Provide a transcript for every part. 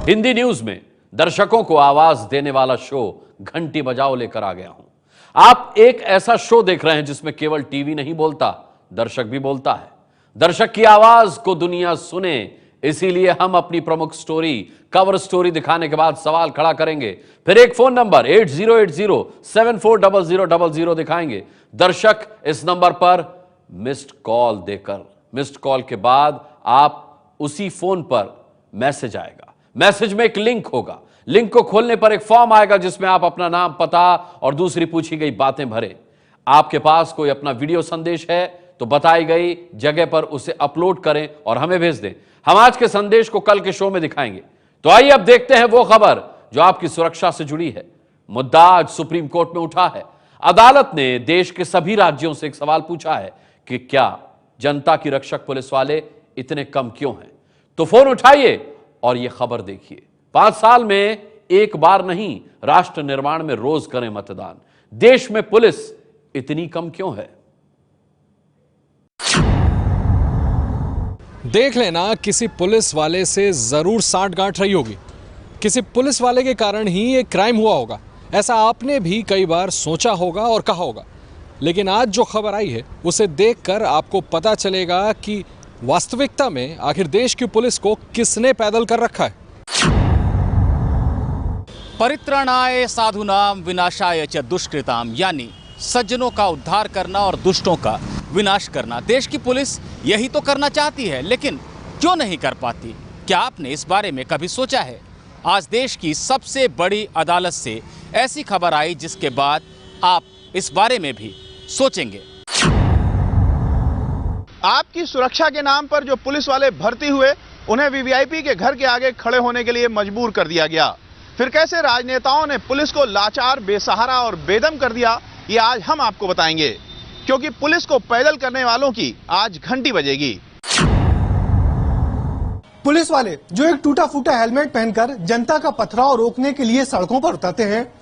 Hindi news में दर्शकों को आवाज देने वाला शो घंटी बजाओ लेकर आ गया हूं। आप एक ऐसा शो देख रहे हैं जिसमें केवल टीवी नहीं बोलता, दर्शक भी बोलता है। दर्शक की आवाज को दुनिया सुने, इसीलिए हम अपनी प्रमुख स्टोरी, कवर स्टोरी दिखाने के बाद सवाल खड़ा करेंगे, फिर एक फोन नंबर 8080740000 दिखाएंगे। दर्शक इस नंबर पर मिस्ड कॉल देकर, मिस्ड कॉल के बाद आप उसी फोन पर मैसेज आएगा, मैसेज में एक लिंक होगा, लिंक को खोलने पर एक फॉर्म आएगा जिसमें आप अपना नाम, पता और दूसरी पूछी गई बातें भरें। आपके पास कोई अपना वीडियो संदेश है तो बताई गई जगह पर उसे अपलोड करें और हमें भेज दें। हम आज के संदेश को कल के शो में दिखाएंगे। तो आइए अब देखते हैं वो खबर जो आपकी सुरक्षा से जुड़ी है। मुद्दा आज सुप्रीम कोर्ट में उठा है। अदालत ने देश के सभी राज्यों से एक सवाल पूछा है कि क्या जनता की रक्षक पुलिस वाले इतने कम क्यों हैं। तो फोन उठाइए और यह खबर देखिए। 5 साल में एक बार नहीं, राष्ट्र निर्माण में रोज करें मतदान। देश में पुलिस इतनी कम क्यों है? देख लेना, किसी पुलिस वाले से जरूर सांठ-गांठ रही होगी। किसी पुलिस वाले के कारण ही ये क्राइम हुआ होगा, ऐसा आपने भी कई बार सोचा होगा और कहा होगा। लेकिन आज जो खबर आई है उसे देखकर आपको पता चलेगा कि वास्तविकता में आखिर देश की पुलिस को किसने पैदल कर रखा है। परित्राणाय साधुनाम विनाशाय च दुष्कृताम, यानी सज्जनों का उद्धार करना और दुष्टों का विनाश करना। देश की पुलिस यही तो करना चाहती है, लेकिन क्यों नहीं कर पाती? क्या आपने इस बारे में कभी सोचा है? आज देश की सबसे बड़ी अदालत से ऐसी खबर आई जिसके बाद आप इस बारे में भी सोचेंगे। आपकी सुरक्षा के नाम पर जो पुलिस वाले भर्ती हुए, उन्हें वीवीआईपी के घर के आगे खड़े होने के लिए मजबूर कर दिया गया। फिर कैसे राजनेताओं ने पुलिस को लाचार, बेसहारा और बेदम कर दिया, ये आज हम आपको बताएंगे, क्योंकि पुलिस को पैदल करने वालों की आज घंटी बजेगी। पुलिस वाले जो एक टूटा फूटा हेलमेट पहनकर जनता का पथराव रोकने के लिए सड़कों पर उतरते हैं,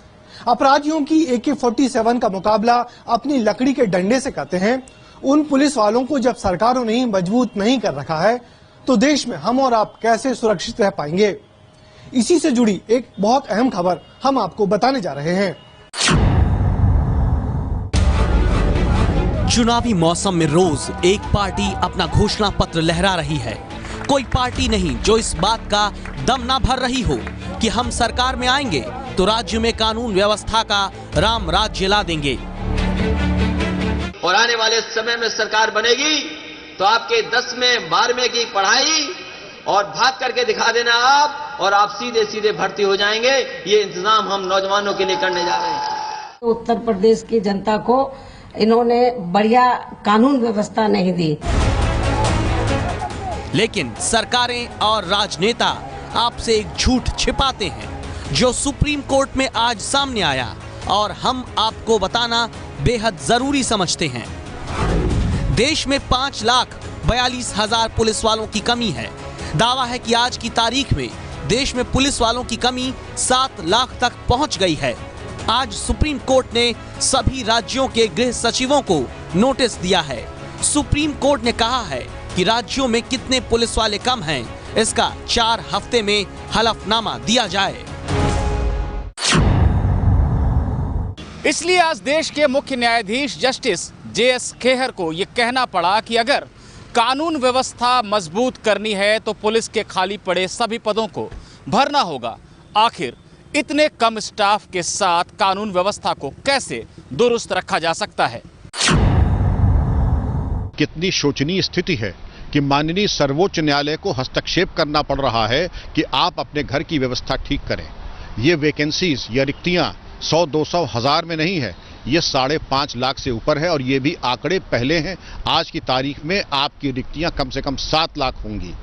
अपराधियों की AK-47 का मुकाबला अपनी लकड़ी के डंडे से करते हैं, उन पुलिस वालों को जब सरकारों ने मजबूत नहीं कर रखा है तो देश में हम और आप कैसे सुरक्षित रह पाएंगे? इसी से जुड़ी एक बहुत अहम खबर हम आपको बताने जा रहे हैं। चुनावी मौसम में रोज एक पार्टी अपना घोषणा पत्र लहरा रही है। कोई पार्टी नहीं जो इस बात का दम ना भर रही हो कि हम सरकार में आएंगे तो राज्य में कानून व्यवस्था का राम राज्य ला देंगे। और आने वाले समय में सरकार बनेगी तो आपके 10वें 12वें की पढ़ाई और भाग करके दिखा देना आप, और आप सीधे सीधे भर्ती हो जाएंगे। ये इंतजाम हम नौजवानों के लिए करने जा रहे हैं। उत्तर प्रदेश की जनता को इन्होंने बढ़िया कानून व्यवस्था नहीं दी। लेकिन सरकारें और राजनेता आपसे एक झूठ छिपाते हैं जो सुप्रीम कोर्ट में आज सामने आया और हम आपको बताना बेहद जरूरी समझते हैं। देश में 5,42,000 पुलिस वालों की कमी है। दावा है कि आज की तारीख में देश में पुलिस वालों की कमी 7 लाख तक पहुंच गई है। आज सुप्रीम कोर्ट ने सभी राज्यों के गृह सचिवों को नोटिस दिया है। सुप्रीम कोर्ट ने कहा है कि राज्यों में कितने पुलिस वाले कम हैं, इसका 4 हफ्ते में हलफनामा दिया जाए। इसलिए आज देश के मुख्य न्यायाधीश जस्टिस JS खेहर को यह कहना पड़ा कि अगर कानून व्यवस्था मजबूत करनी है तो पुलिस के खाली पड़े सभी पदों को भरना होगा। आखिर इतने कम स्टाफ के साथ कानून व्यवस्था को कैसे दुरुस्त रखा जा सकता है? कितनी शोचनीय स्थिति है कि माननीय सर्वोच्च न्यायालय को हस्तक्षेप करना पड़ रहा है कि आप अपने घर की व्यवस्था ठीक करें। ये वैकेंसीज या रिक्तियां 100, 200, 1000 में नहीं है, ये 5.5 लाख से ऊपर है, और ये भी आंकड़े पहले हैं। आज की तारीख में आपकी रिक्तियां कम से कम 7 लाख होंगी।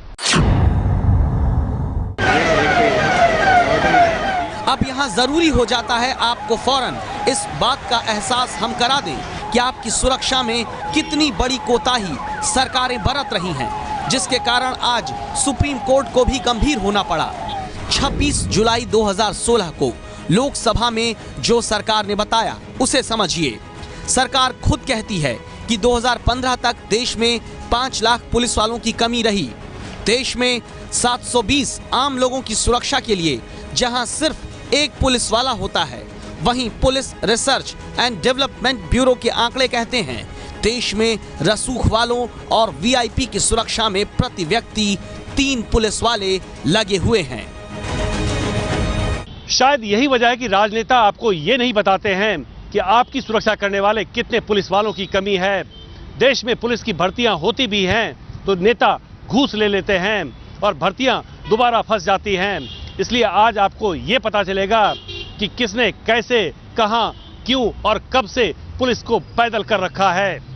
अब यहाँ जरूरी हो जाता है आपको फौरन इस बात का एहसास हम करा दें कि आपकी सुरक्षा में कितनी बड़ी कोताही सरकारें बरत रही हैं, जिसके कारण आज सुप्रीम कोर्ट को भी गंभीर होना पड़ा। 26 जुलाई 2016 को लोकसभा में जो सरकार ने बताया उसे समझिए। सरकार खुद कहती है कि 2015 तक देश में 5 लाख पुलिस वालों की कमी रही। देश में 720 आम लोगों की सुरक्षा के लिए जहां सिर्फ एक पुलिस वाला होता है, वहीं police research and development bureau के आंकड़े कहते हैं देश में रसूख वालों और वीआईपी की सुरक्षा में प्रति व्यक्ति 3 पुलिस वाले लगे हुए हैं। शायद यही वजह है कि राजनेता आपको ये नहीं बताते हैं कि आपकी सुरक्षा करने वाले कितने पुलिस वालों की कमी है। देश में पुलिस की भर्तियां होती भी हैं तो नेता घूस ले लेते हैं और भर्तियां दोबारा फंस जाती हैं। इसलिए आज आपको ये पता चलेगा कि किसने कैसे, कहां, क्यों और कब से पुलिस को पैदल कर रखा है।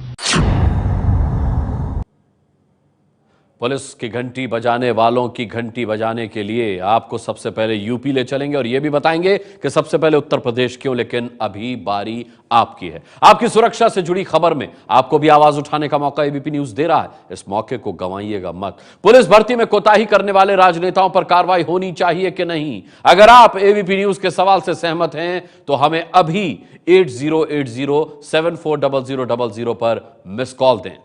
पुलिस की घंटी बजाने वालों की घंटी बजाने के लिए आपको सबसे पहले यूपी ले चलेंगे और यह भी बताएंगे कि सबसे पहले उत्तर प्रदेश क्यों, लेकिन अभी बारी आपकी है। आपकी सुरक्षा से जुड़ी खबर में आपको भी आवाज उठाने का मौका एबीपी न्यूज दे रहा है। इस मौके को गंवाइएगा मत। पुलिस भर्ती में कोताही करने वाले राजनेताओं पर कार्रवाई होनी चाहिए कि नहीं? अगर आप एबीपी न्यूज के सवाल से सहमत हैं तो हमें अभी 8080740000 पर मिस कॉल दें।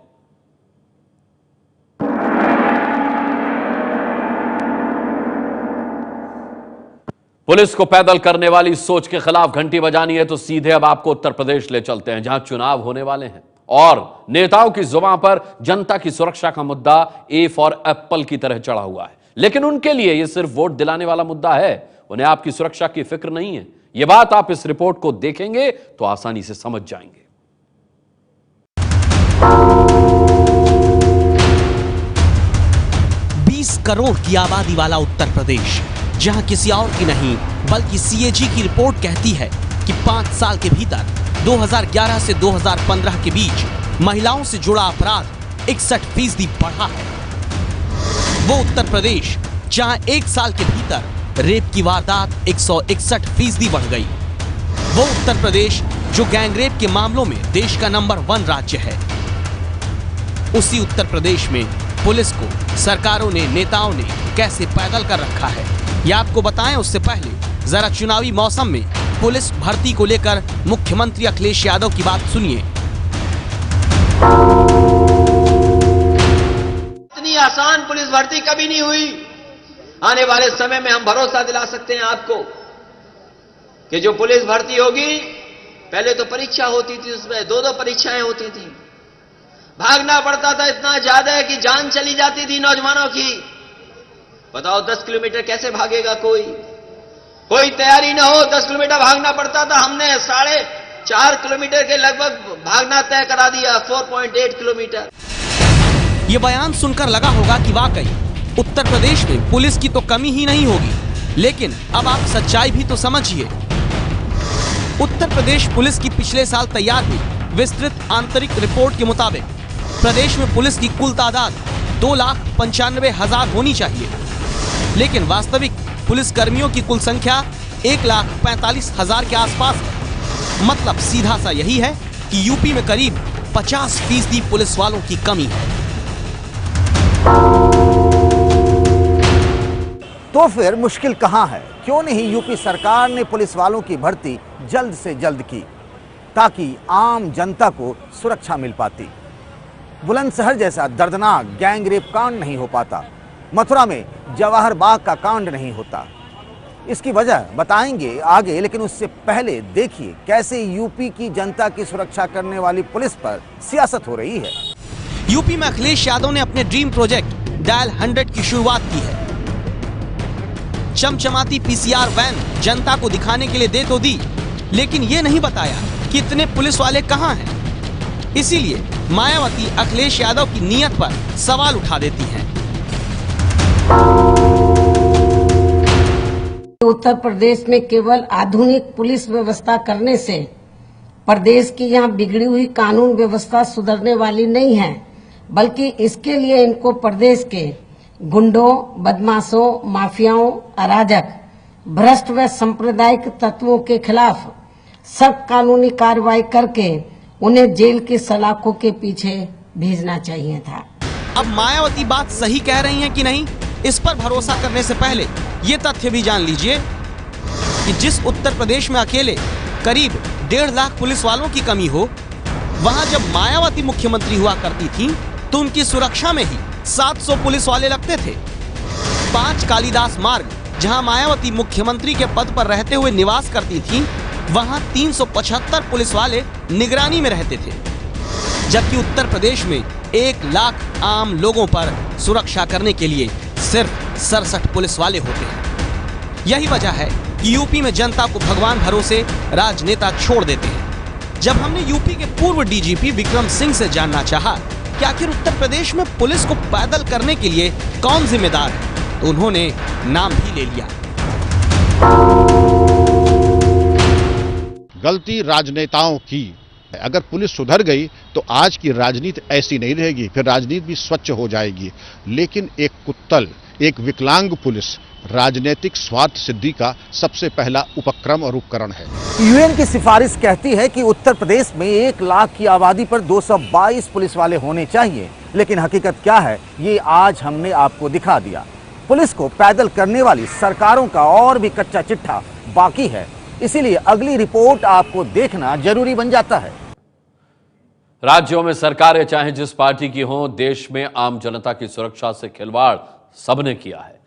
पुलिस को पैदल करने वाली सोच के खिलाफ घंटी बजानी है तो सीधे अब आपको उत्तर प्रदेश ले चलते हैं, जहां चुनाव होने वाले हैं और नेताओं की जुबान पर जनता की सुरक्षा का मुद्दा ए फॉर एप्पल की तरह चढ़ा हुआ है। लेकिन उनके लिए यह सिर्फ वोट दिलाने वाला मुद्दा है, उन्हें आपकी सुरक्षा की फिक्र नहीं है। यह बात आप इस रिपोर्ट को देखेंगे तो आसानी से समझ जाएंगे। 20 करोड़ की आबादी वाला उत्तर प्रदेश, जहां किसी और की नहीं बल्कि सीएजी की रिपोर्ट कहती है कि 5 साल के भीतर 2011 से 2015 के बीच महिलाओं से जुड़ा अपराध 61% बढ़ा है। वो उत्तर प्रदेश जहां 1 साल के भीतर रेप की वारदात 161% बढ़ गई। वो उत्तर प्रदेश जो गैंगरेप के मामलों में देश का नंबर 1 राज्य है। उसी उत्तर प्रदेश में पुलिस को सरकारों ने, नेताओं ने कैसे पैदल कर रखा है, ये आपको बताएं उससे पहले जरा चुनावी मौसम में पुलिस भर्ती को लेकर मुख्यमंत्री अखिलेश यादव की बात सुनिए। इतनी आसान पुलिस भर्ती कभी नहीं हुई। आने वाले समय में हम भरोसा दिला सकते हैं आपको कि जो पुलिस भर्ती होगी, पहले तो परीक्षा होती थी, उसमें 2-2 परीक्षाएं होती थी, भागना पड़ता था इतना ज्यादा है कि जान चली जाती थी नौजवानों की। बताओ 10 किलोमीटर कैसे भागेगा कोई तैयारी ना हो, 10 किलोमीटर भागना पड़ता था। हमने 4.5 किलोमीटर के लगभग भागना तय करा दिया, 4.8 किलोमीटर। ये बयान सुनकर लगा होगा कि वाकई उत्तर प्रदेश में पुलिस की तो कमी ही नहीं होगी, लेकिन अब आप सच्चाई भी तो समझिए। उत्तर प्रदेश पुलिस की पिछले साल तैयार हुई विस्तृत आंतरिक रिपोर्ट के मुताबिक प्रदेश में पुलिस की कुल तादाद 2,95,000 होनी चाहिए, लेकिन वास्तविक पुलिस कर्मियों की कुल संख्या 1,45,000 के आसपास है। मतलब सीधा सा यही है कि यूपी में करीब 50% पुलिस वालों की कमी है। तो फिर मुश्किल कहां है? क्यों नहीं यूपी सरकार ने पुलिस वालों की भर्ती जल्द से जल्द की, ताकि आम जनता को सुरक्षा मिल पाती। बुलंदशहर जैसा दर्दनाक गैंगरेप कांड नहीं हो पाता, मथुरा में जवाहर बाग का कांड नहीं होता। इसकी वजह बताएंगे आगे, लेकिन उससे पहले देखिए कैसे यूपी की जनता की सुरक्षा करने वाली पुलिस पर सियासत हो रही है। यूपी में अखिलेश यादव ने अपने ड्रीम प्रोजेक्ट डायल 100 की शुरुआत की है। चमचमाती पीसीआर वैन जनता को दिखाने के लिए दे तो दी, लेकिन ये नहीं बताया कि इतने पुलिस वाले कहां हैं। इसीलिए मायावती अखिलेश यादव की नीयत पर सवाल उठा देती हैं। उत्तर प्रदेश में केवल आधुनिक पुलिस व्यवस्था करने से प्रदेश की यहाँ बिगड़ी हुई कानून व्यवस्था सुधरने वाली नहीं है, बल्कि इसके लिए इनको प्रदेश के गुंडों, बदमाशों, माफियाओं, अराजक, भ्रष्ट व सांप्रदायिक तत्वों के खिलाफ सख्त कानूनी कार्रवाई करके उन्हें जेल की सलाखों के पीछे भेजना चाहिए था। अब मायावती बात सही कह रही हैं कि नहीं, इस पर भरोसा करने से पहले ये तथ्य भी जान लीजिए कि जिस उत्तर प्रदेश में अकेले करीब 1.5 लाख पुलिस वालों की कमी हो, वहां जब मायावती मुख्यमंत्री हुआ करती थी तो उनकी सुरक्षा में ही 700 पुलिस वाले लगते थे। 5 कालिदास मार्ग, जहां मायावती मुख्यमंत्री के पद पर रहते हुए निवास करती थी, वहां 375 पुलिस वाले निगरानी में रहते थे, जबकि उत्तर प्रदेश में 1 लाख आम लोगों पर सुरक्षा करने के लिए सिर्फ 67 पुलिस वाले होते हैं। यही वजह है कि यूपी में जनता को भगवान भरोसे राजनेता छोड़ देते हैं। जब हमने यूपी के पूर्व डीजीपी विक्रम सिंह से जानना चाहा कि आखिर उत्तर प्रदेश में पुलिस को पैदल करने के लिए कौन जिम्मेदार है, तो उन्होंने नाम भी ले लिया। गलती राजनेताओं की। अगर पुलिस सुधर गई तो आज की राजनीति ऐसी नहीं रहेगी, फिर राजनीति भी स्वच्छ हो जाएगी। लेकिन एक कुत्तल, एक विकलांग पुलिस राजनीतिक स्वार्थ सिद्धि का सबसे पहला उपक्रम और उपकरण है। यूएन की सिफारिश कहती है कि उत्तर प्रदेश में 1 लाख की आबादी पर 222 पुलिस वाले होने चाहिए, लेकिन हकीकत क्या है ये आज हमने आपको दिखा दिया। पुलिस को पैदल करने वाली सरकारों का और भी कच्चा चिट्ठा बाकी है, इसीलिए अगली रिपोर्ट आपको देखना जरूरी बन जाता है। राज्यों में सरकारें चाहे जिस पार्टी की हों, देश में आम जनता की सुरक्षा से खिलवाड़ सबने किया है।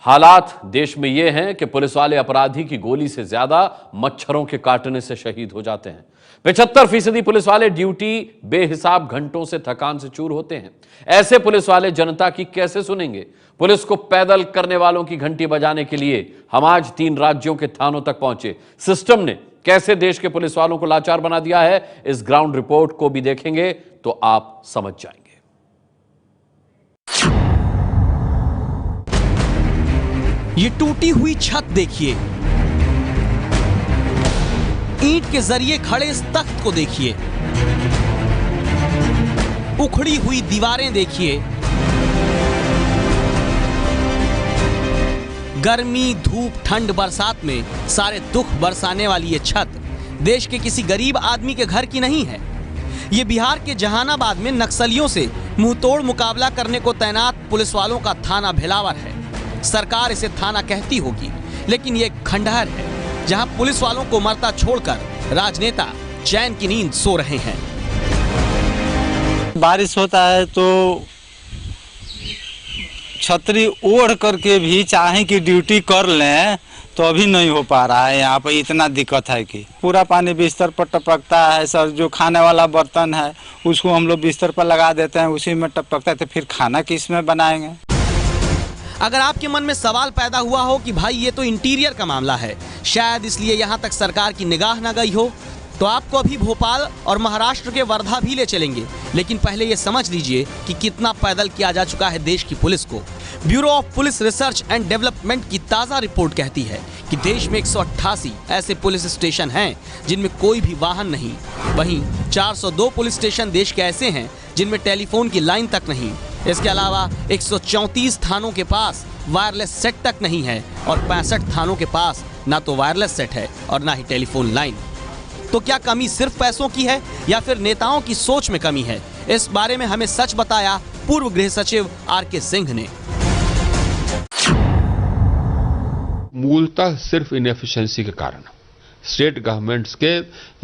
हालात देश में यह हैं कि पुलिस वाले अपराधी की गोली से ज्यादा मच्छरों के काटने से शहीद हो जाते हैं। 75% पुलिस वाले ड्यूटी बेहिसाब घंटों से थकान से चूर होते हैं। ऐसे पुलिस वाले जनता की कैसे सुनेंगे? पुलिस को पैदल करने वालों की घंटी बजाने के लिए हम आज 3 राज्यों के थानों तक पहुंचे। सिस्टम ने कैसे देश के पुलिस वालों को लाचार बना दिया है, इस ग्राउंड रिपोर्ट को भी देखेंगे तो आप समझ जाएंगे। ये टूटी हुई छत देखिए, ईंट के जरिए खड़े इस तख्त को देखिए, उखड़ी हुई दीवारें देखिए, गर्मी, धूप, ठंड, बरसात में सारे दुख बरसाने वाली ये छत देश के किसी गरीब आदमी के घर की नहीं है। ये बिहार के जहानाबाद में नक्सलियों से मुंहतोड़ मुकाबला करने को तैनात पुलिस वालों का थाना भेलावर है। सरकार इसे थाना कहती होगी, लेकिन ये खंडहर है जहां पुलिस वालों को मरता छोड़कर राजनेता चैन की नींद सो रहे हैं। बारिश होता है तो छतरी ओढ़ करके भी चाहे कि ड्यूटी कर लें तो अभी नहीं हो पा रहा है। यहाँ पर इतना दिक्कत है कि पूरा पानी बिस्तर पर टपकता है सर। जो खाने वाला बर्तन है उसको हम लोग बिस्तर पर लगा देते हैं, उसी में टपकता है, तो फिर खाना किस में बनाएंगे? अगर आपके मन में सवाल पैदा हुआ हो कि भाई ये तो इंटीरियर का मामला है, शायद इसलिए यहाँ तक सरकार की निगाह न गई हो, तो आपको अभी भोपाल और महाराष्ट्र के वर्धा भी ले चलेंगे। लेकिन पहले ये समझ लीजिए कि कितना पैदल किया जा चुका है देश की पुलिस को। Bureau of police research and development की ताज़ा रिपोर्ट कहती है कि देश में 188 ऐसे पुलिस स्टेशन हैं जिनमें कोई भी वाहन नहीं। वहीं 402 पुलिस स्टेशन देश के ऐसे हैं जिनमें टेलीफोन की लाइन तक नहीं। इसके अलावा 134 थानों के पास वायरलेस सेट तक नहीं है और 65 थानों के पास ना तो वायरलेस सेट है और ना ही टेलीफोन लाइन। तो क्या कमी सिर्फ पैसों की है या फिर नेताओं की सोच में कमी है? इस बारे में हमें सच बताया पूर्व गृह सचिव आर.के. सिंह ने। मूलतः सिर्फ इनएफिशिएंसी के कारण स्टेट गवर्नमेंट्स के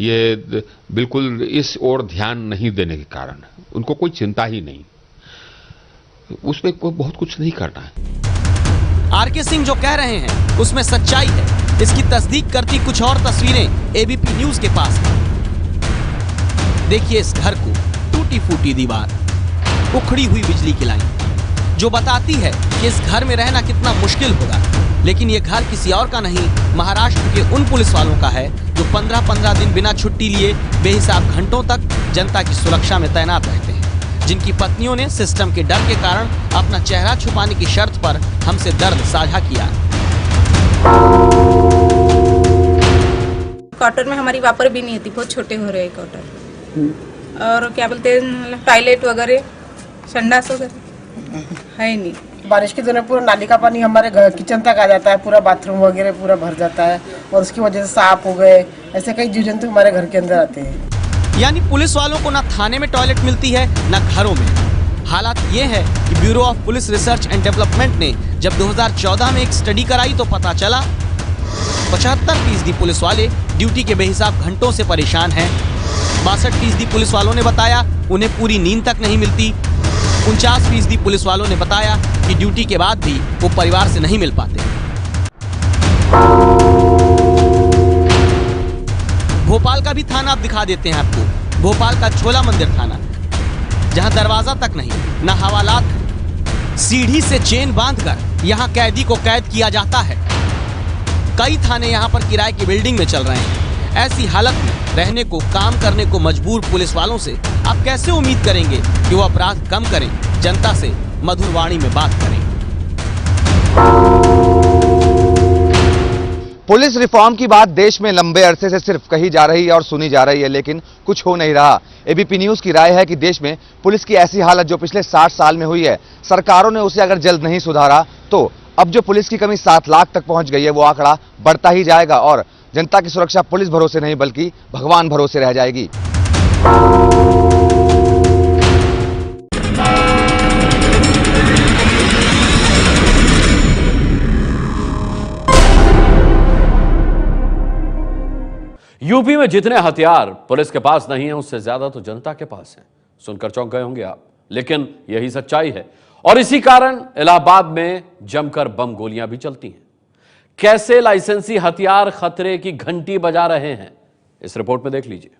ये बिल्कुल इस ओर ध्यान नहीं देने के कारण, उनको कोई चिंता ही नहीं, उसमें बहुत कुछ नहीं करना है। आर.के. सिंह जो कह रहे हैं उसमें सच्चाई है। इसकी तस्दीक करती कुछ और तस्वीरें एबीपी न्यूज के पास हैं। देखिए इस घर को, टूटी फूटी दीवार, उखड़ी हुई बिजली की लाइन, जो बताती है कि इस घर में रहना कितना मुश्किल होगा। लेकिन ये घर किसी और का नहीं, महाराष्ट्र के उन पुलिस वालों का है जो 15-15 दिन बिना छुट्टी लिए बेहिसाब घंटों तक जनता की सुरक्षा में तैनात रहते हैं, जिनकी पत्नियों ने सिस्टम के डर के कारण अपना चेहरा छुपाने की शर्त पर हमसे दर्द साझा किया। क्वार्टर में हमारी वापर भी नहीं थी, बहुत छोटे हो रहे क्वार्टर, और क्या बोलते हैं टॉयलेट वगैरह, संडास वगैरह है नहीं। बारिश के दिनों पूरा नाली का पानी हमारे घर किचन तक आ जाता है, पूरा बाथरूम वगैरह पूरा भर जाता है, और उसकी वजह से सांप हो गए, ऐसे कई जीव जंतु हमारे घर के अंदर आते हैं। यानी पुलिस वालों को ना थाने में टॉयलेट मिलती है ना घरों में। हालात ये है कि bureau of police research and development ने जब 2014 में एक स्टडी कराई तो पता चला 75% पुलिस वाले ड्यूटी के बेहिसाब घंटों से परेशान हैं। 62% पुलिस वालों ने बताया उन्हें पूरी नींद तक नहीं मिलती। 49% पुलिस वालों ने बताया कि ड्यूटी के बाद भी वो परिवार से नहीं मिल पाते। भोपाल का भी थाना अब दिखा देते हैं आपको। भोपाल का छोला मंदिर थाना, जहां दरवाजा तक नहीं, न हवालात, सीढ़ी से चेन बांधकर यहां कैदी को कैद किया जाता है। कई थाने यहां पर किराए की बिल्डिंग में चल रहे हैं। ऐसी हालत में रहने को, काम करने को मजबूर पुलिस वालों से आप कैसे उम्मीद करेंगे कि वो अपराध कम करें, जनता से मधुर वाणी में बात करें। पुलिस रिफॉर्म की बात देश में लंबे अरसे से सिर्फ कही जा रही है और सुनी जा रही है, लेकिन कुछ हो नहीं रहा। एबीपी न्यूज की राय है कि देश में पुलिस की ऐसी हालत जो पिछले 60 साल में हुई है, सरकारों ने उसे अगर जल्द नहीं सुधारा तो अब जो पुलिस की कमी 7 लाख तक पहुंच गई है, वो आंकड़ा बढ़ता ही जाएगा और जनता की सुरक्षा पुलिस भरोसे नहीं बल्कि भगवान भरोसे रह जाएगी। यूपी में जितने हथियार पुलिस के पास नहीं है, उससे ज्यादा तो जनता के पास है। सुनकर चौंक गए होंगे आप, लेकिन यही सच्चाई है और इसी कारण इलाहाबाद में जमकर बम गोलियां भी चलती हैं। कैसे लाइसेंसी हथियार खतरे की घंटी बजा रहे हैं, इस रिपोर्ट में देख लीजिए।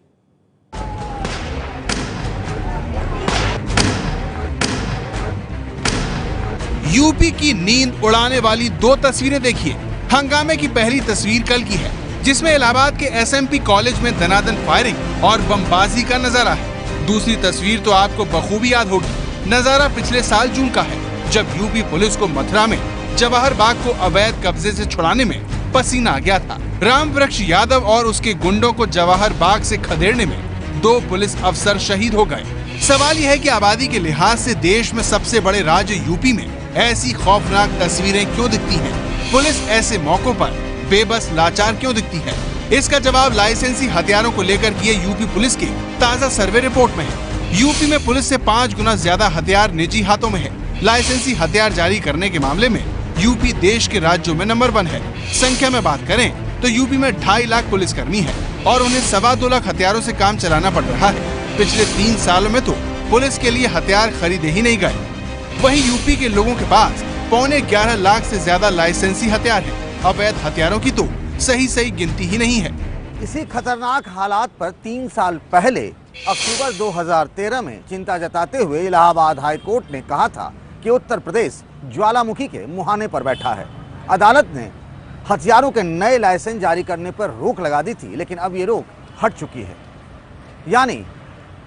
यूपी की नींद उड़ाने वाली 2 तस्वीरें देखिए। हंगामे की पहली तस्वीर कल की है, जिसमें इलाहाबाद के एसएमपी कॉलेज में दनादन फायरिंग और बमबाजी का नजारा है। दूसरी तस्वीर तो आपको बखूबी याद होगी। नजारा पिछले साल जून का है, जब यूपी पुलिस को मथुरा में जवाहर बाग को अवैध कब्जे से छुड़ाने में पसीना आ गया था। राम वृक्ष यादव और उसके गुंडों को जवाहर बाग से खदेड़ने में 2 पुलिस अफसर शहीद हो गए। सवाल यह है कि आबादी के लिहाज से देश में सबसे बड़े राज्य यूपी में ऐसी खौफनाक तस्वीरें क्यों दिखती हैं? पुलिस ऐसे मौकों पर बेबस लाचार क्यों दिखती है? इसका जवाब लाइसेंसी हथियारों को लेकर किए यूपी पुलिस के ताजा सर्वे रिपोर्ट में है। यूपी में पुलिस से 5 गुना ज्यादा हथियार निजी हाथों में है। लाइसेंसी हथियार जारी करने के मामले में यूपी देश के राज्यों में नंबर 1 है। संख्या में बात करें तो यूपी में 2.5 लाख पुलिसकर्मी है और उन्हें 2.25 लाख हथियारों से काम चलाना पड़ रहा है। पिछले 3 सालों में तो पुलिस के लिए हथियार खरीदे ही नहीं गए। वहीं यूपी के लोगों के पास 11.25 लाख से ज्यादा लाइसेंसी हथियार है। अवैध हथियारों की तो सही गिनती ही नहीं है। इसी खतरनाक हालात पर 3 साल पहले अक्टूबर 2013 में चिंता जताते हुए इलाहाबाद हाई कोर्ट ने कहा था कि उत्तर प्रदेश ज्वालामुखी के मुहाने पर बैठा है। अदालत ने हथियारों के नए लाइसेंस जारी करने पर रोक लगा दी थी, लेकिन अब ये रोक हट चुकी है। यानी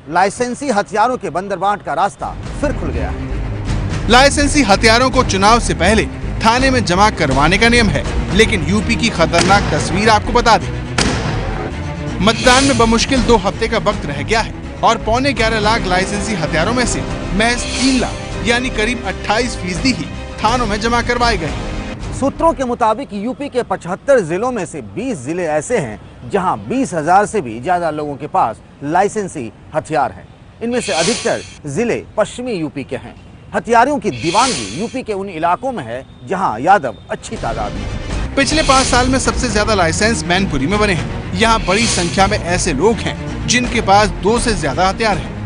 लाइसेंसी हथियारों के बंदरबाट का रास्ता फिर खुल गया है। लाइसेंसी हथियारों को चुनाव से पहले थाने में जमा करवाने का नियम है, लेकिन यूपी की खतरनाक तस्वीर आपको बता दें। मतदान में बमुश्किल 2 हफ्ते का वक्त रह गया है और 11.25 लाख लाइसेंसी हथियारों में से महज 3 लाख यानी करीब 28% ही थानों में जमा करवाए गए। सूत्रों के मुताबिक यूपी के 75 जिलों में से 20 जिले ऐसे हैं जहां 20,000 से भी ज्यादा लोगों के पास लाइसेंसी हथियार हैं। इनमें से अधिकतर जिले पश्चिमी यूपी के हैं। हथियारों की दीवानगी यूपी के उन इलाकों में है जहां यादव अच्छी तादाद में। पिछले 5 साल में सबसे ज्यादा लाइसेंस मैनपुरी में बने हैं। यहाँ बड़ी संख्या में ऐसे लोग हैं जिनके पास 2 से ज्यादा हथियार हैं।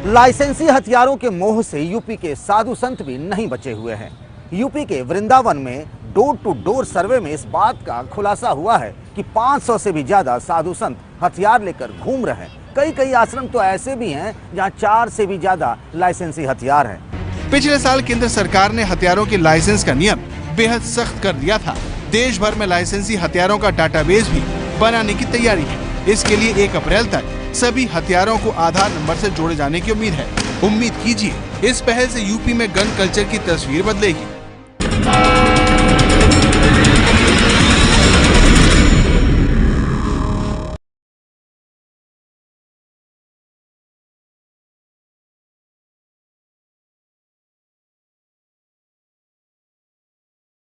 लाइसेंसी हथियारों के मोह से यूपी के साधु संत भी नहीं बचे हुए हैं। यूपी के वृंदावन में डोर टू डोर सर्वे में इस बात का खुलासा हुआ है कि 500 से भी ज्यादा साधु संत हथियार लेकर घूम रहे हैं। कई आश्रम तो ऐसे भी हैं जहां 4 से भी ज्यादा लाइसेंसी हथियार हैं। पिछले साल केंद्र सरकार ने हथियारों के लाइसेंस का नियम बेहद सख्त कर दिया था। देश भर में लाइसेंसी हथियारों का डाटाबेस भी बनाने की तैयारी है। इसके लिए 1 अप्रैल तक सभी हथियारों को आधार नंबर से जोड़े जाने की उम्मीद है। उम्मीद कीजिए इस पहल से यूपी में गन कल्चर की तस्वीर बदलेगी।